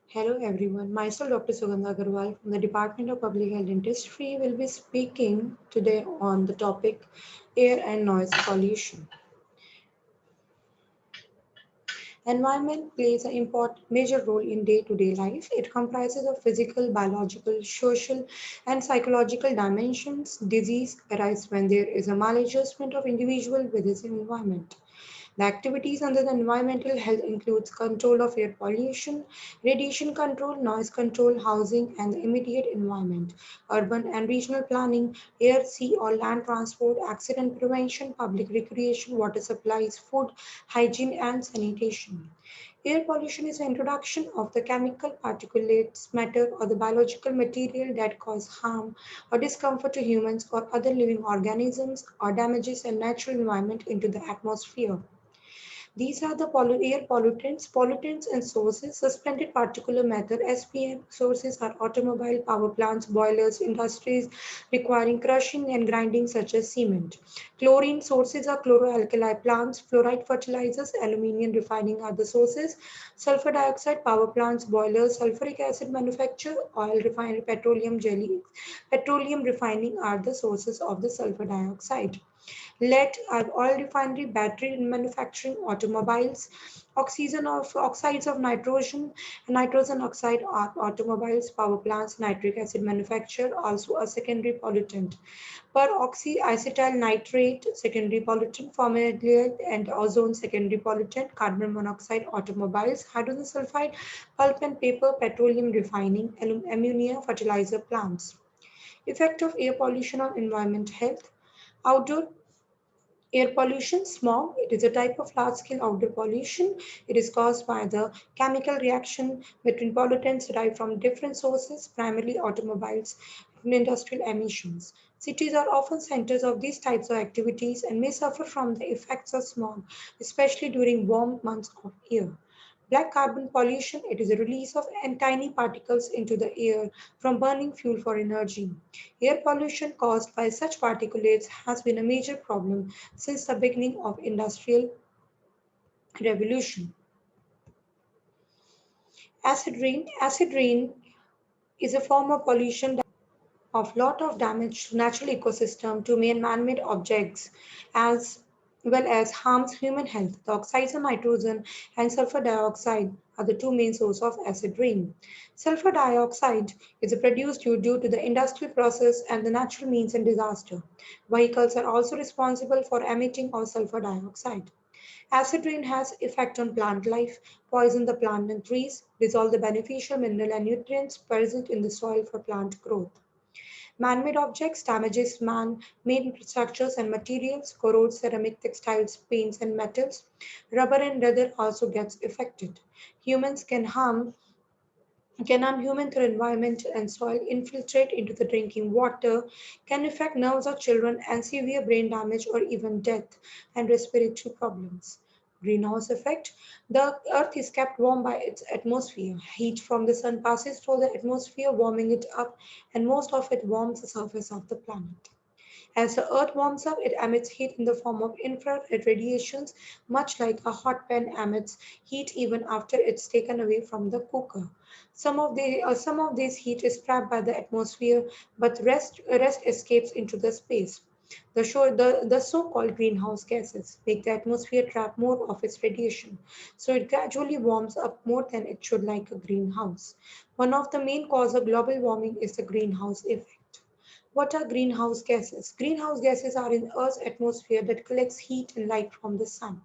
Hello everyone, myself Dr. Sugandha Agarwal from the Department of Public Health Dentistry will be speaking today on the topic air and noise pollution. Environment plays an important major role in day-to-day life. It comprises of physical, biological, social, and psychological dimensions. Disease arises when there is a maladjustment of individual with its environment. The activities under the environmental health includes control of air pollution, radiation control, noise control, housing and the immediate environment, urban and regional planning, air, sea or land transport, accident prevention, public recreation, water supplies, food, hygiene and sanitation. Air pollution is the introduction of the chemical particulates, matter or the biological material that cause harm or discomfort to humans or other living organisms or damages the natural environment into the atmosphere. These are the air pollutants. Pollutants and sources. Suspended particulate matter (SPM) sources are automobile, power plants, boilers, industries requiring crushing and grinding such as cement. Chlorine sources are chloroalkali plants, fluoride fertilizers, aluminium refining are the sources. Sulfur dioxide power plants, boilers, sulfuric acid manufacture, oil refinery, petroleum jelly, petroleum refining are the sources of the sulfur dioxide. Lead, oil refinery, battery manufacturing, automobiles, oxides of nitrogen, nitrogen oxide are automobiles, power plants, nitric acid manufacture, also a secondary pollutant. Peroxyacetyl nitrate, secondary pollutant, formaldehyde and ozone, secondary pollutant, carbon monoxide, automobiles, hydrogen sulfide, pulp and paper, petroleum refining, ammonia, fertilizer plants. Effect of air pollution on environment health. Outdoor air pollution, smog, it is a type of large-scale outdoor pollution. It is caused by the chemical reaction between pollutants derived from different sources, primarily automobiles and industrial emissions. Cities are often centers of these types of activities and may suffer from the effects of smog, especially during warm months of year. Black carbon pollution, it is a release of tiny particles into the air from burning fuel for energy. Air pollution caused by such particulates has been a major problem since the beginning of industrial revolution. Acid rain is a form of pollution of lot of damage to natural ecosystem to man-made objects as well as harms human health. The oxides of nitrogen and sulfur dioxide are the two main sources of acid rain. Sulfur dioxide is produced due to the industrial process and the natural means and disaster. Vehicles are also responsible for emitting of sulfur dioxide. Acid rain has effect on plant life, poison the plant and trees, dissolve the beneficial mineral and nutrients present in the soil for plant growth. Man-made objects damages man-made structures and materials, corrodes ceramic textiles, paints and metals. Rubber and leather also gets affected. Humans can harm human through environment and soil, infiltrate into the drinking water, can affect nerves of children and severe brain damage or even death and respiratory problems. Greenhouse effect. The earth is kept warm by its atmosphere. Heat from the sun passes through the atmosphere, warming it up, and most of it warms the surface of the planet. As the earth warms up, it emits heat in the form of infrared radiations, much like a hot pan emits heat even after it's taken away from the cooker. Some of this heat is trapped by the atmosphere, but rest escapes into the space. The so-called greenhouse gases make the atmosphere trap more of its radiation, so it gradually warms up more than it should like a greenhouse. One of the main causes of global warming is the greenhouse effect. What are greenhouse gases? Greenhouse gases are in Earth's atmosphere that collects heat and light from the sun.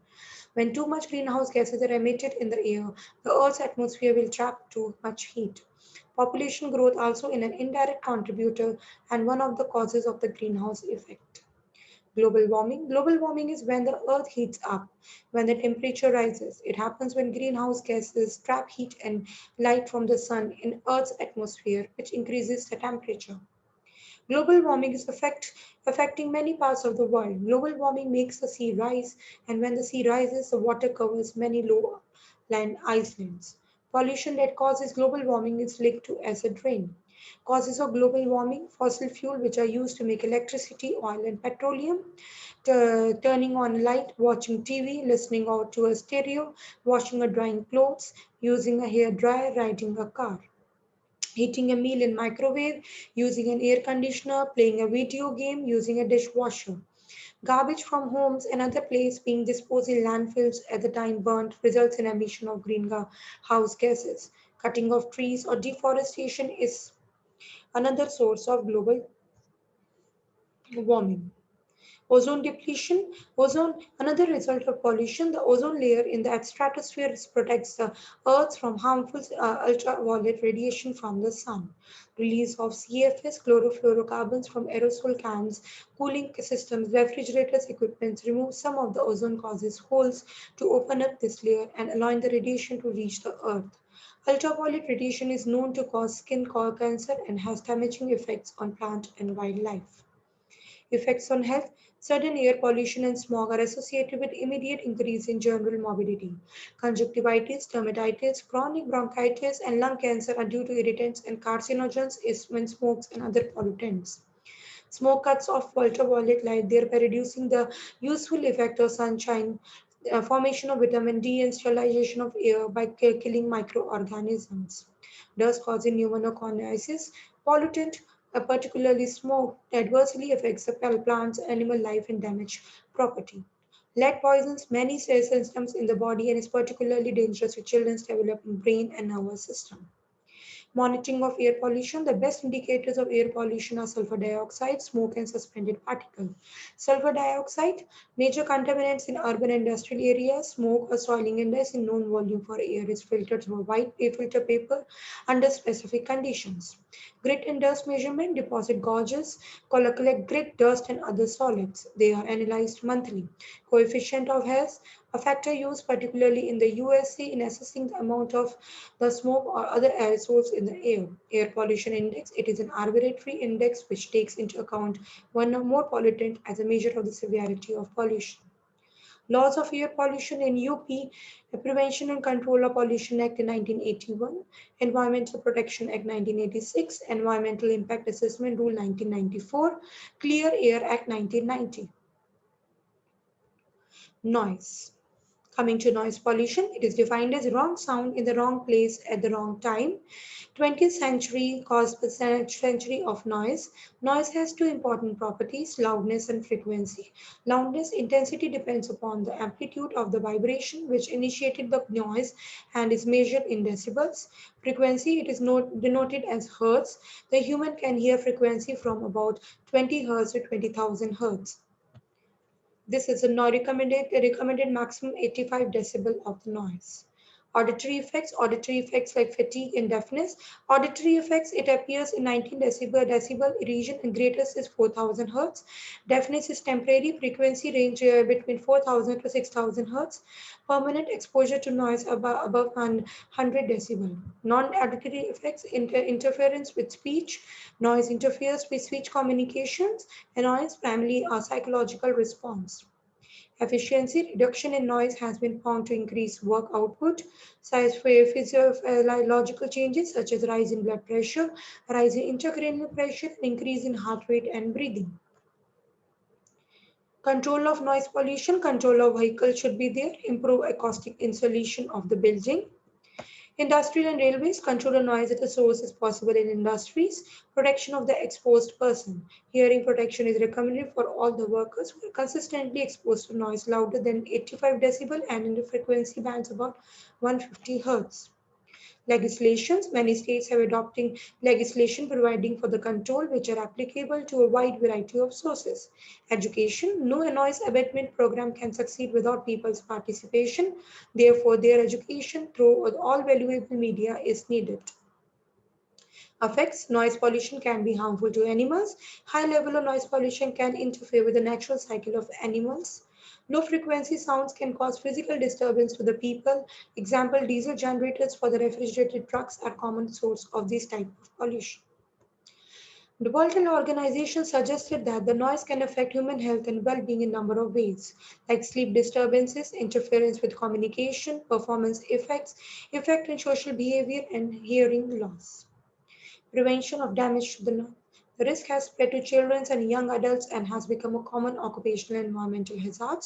When too much greenhouse gases are emitted in the air, the Earth's atmosphere will trap too much heat. Population growth also is an indirect contributor and one of the causes of the greenhouse effect. Global warming. Global warming is when the earth heats up, when the temperature rises. It happens when greenhouse gases trap heat and light from the sun in Earth's atmosphere, which increases the temperature. Global warming is affecting many parts of the world. Global warming makes the sea rise, and when the sea rises, the water covers many lowland islands. Pollution that causes global warming is linked to acid rain. Causes of global warming: fossil fuel, which are used to make electricity, oil, and petroleum, turning on light, watching TV, listening out to a stereo, washing or drying clothes, using a hair dryer, riding a car, heating a meal in microwave, using an air conditioner, playing a video game, using a dishwasher. Garbage from homes and other places being disposed in landfills at the time burnt results in emission of greenhouse gases. Cutting of trees or deforestation is another source of global warming. Ozone depletion. Ozone, another result of pollution. The ozone layer in the stratosphere protects the Earth from harmful ultraviolet radiation from the sun. Release of CFS, chlorofluorocarbons from aerosol cans, cooling systems, refrigerators, equipment remove some of the ozone causes holes to open up this layer and allowing the radiation to reach the Earth. Ultraviolet radiation is known to cause skin cancer and has damaging effects on plant and wildlife. Effects on health. Certain air pollution and smog are associated with immediate increase in general morbidity. Conjunctivitis, dermatitis, chronic bronchitis, and lung cancer are due to irritants and carcinogens when smokes and other pollutants. Smoke cuts off ultraviolet light, thereby reducing the useful effect of sunshine, formation of vitamin D, and sterilization of air by killing microorganisms. Dust causing pneumoconiosis. Pollutant, particularly smoke, adversely affects the plants, animal life, and damage property. Lead poisons many cell systems in the body and is particularly dangerous to children's developing brain and nervous system. Monitoring of air pollution. The best indicators of air pollution are sulfur dioxide, smoke, and suspended particles. Sulfur dioxide, major contaminants in urban industrial areas, smoke or soiling index in known volume for air is filtered through a white filter paper under specific conditions. Grit and dust measurement, deposit gauges, collect grit, dust, and other solids. They are analyzed monthly. Coefficient of Hess, a factor used particularly in the USA in assessing the amount of the smoke or other aerosols in the air. Air pollution index, it is an arbitrary index which takes into account one or more pollutant as a measure of the severity of pollution. Laws of air pollution in UP, the Prevention and Control of Pollution Act in 1981, Environmental Protection Act 1986, Environmental Impact Assessment Rule 1994, Clear Air Act 1990. Noise. Coming to noise pollution, it is defined as wrong sound in the wrong place at the wrong time. 20th century caused the century of noise. Noise has two important properties, loudness and frequency. Loudness intensity depends upon the amplitude of the vibration which initiated the noise and is measured in decibels. Frequency, it is denoted as hertz. The human can hear frequency from about 20 hertz to 20,000 hertz. This is a recommended maximum 85 decibel of the noise. Auditory effects like fatigue and deafness. Auditory effects, it appears in 19 decibel region and greatest is 4000 hertz. Deafness is temporary, frequency range between 4000 to 6000 hertz. Permanent exposure to noise above 100 decibel. Non-auditory effects, interference with speech. Noise interferes with speech communications. And noise primarily a psychological response. Efficiency reduction in noise has been found to increase work output. Physiological changes such as rise in blood pressure, rise in intracranial pressure, increase in heart rate and breathing. Control of noise pollution, control of vehicles should be there, improve acoustic insulation of the building. Industrial and railways, control the noise at the source is possible in industries. Protection of the exposed person. Hearing protection is recommended for all the workers who are consistently exposed to noise louder than 85 decibel and in the frequency bands about 150 hertz. Legislations. Many states have adopting legislation providing for the control which are applicable to a wide variety of sources. Education. No noise abatement program can succeed without people's participation. Therefore, their education through all valuable media is needed. Effects. Noise pollution can be harmful to animals. High level of noise pollution can interfere with the natural cycle of animals. Low frequency sounds can cause physical disturbance to the people. Example, diesel generators for the refrigerated trucks are common source of this type of pollution. The World Health Organization suggested that the noise can affect human health and well-being in a number of ways, like sleep disturbances, interference with communication, performance effects, effect on social behavior, and hearing loss. Prevention of damage to the nerve. The risk has spread to children and young adults and has become a common occupational environmental hazard.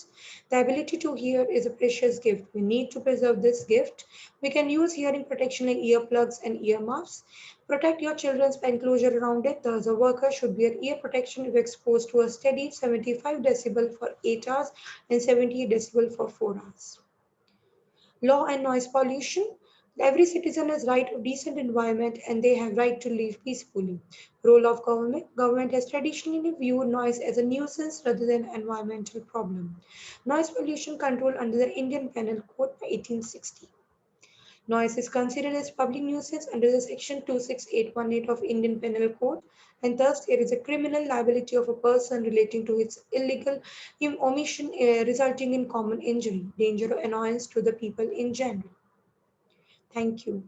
The ability to hear is a precious gift. We need to preserve this gift. We can use hearing protection like earplugs and earmuffs. Protect your children's enclosure around it. Thus, a worker should wear ear protection if exposed to a steady 75 decibel for 8 hours and 70 decibel for 4 hours. Law and noise pollution. Every citizen has right to decent environment and they have right to live peacefully. Role of government. Government has traditionally viewed noise as a nuisance rather than an environmental problem. Noise pollution control under the Indian Penal Code by 1860. Noise is considered as public nuisance under the section 26818 of Indian Penal Code, and thus there is a criminal liability of a person relating to its illegal omission resulting in common injury, danger or annoyance to the people in general. Thank you.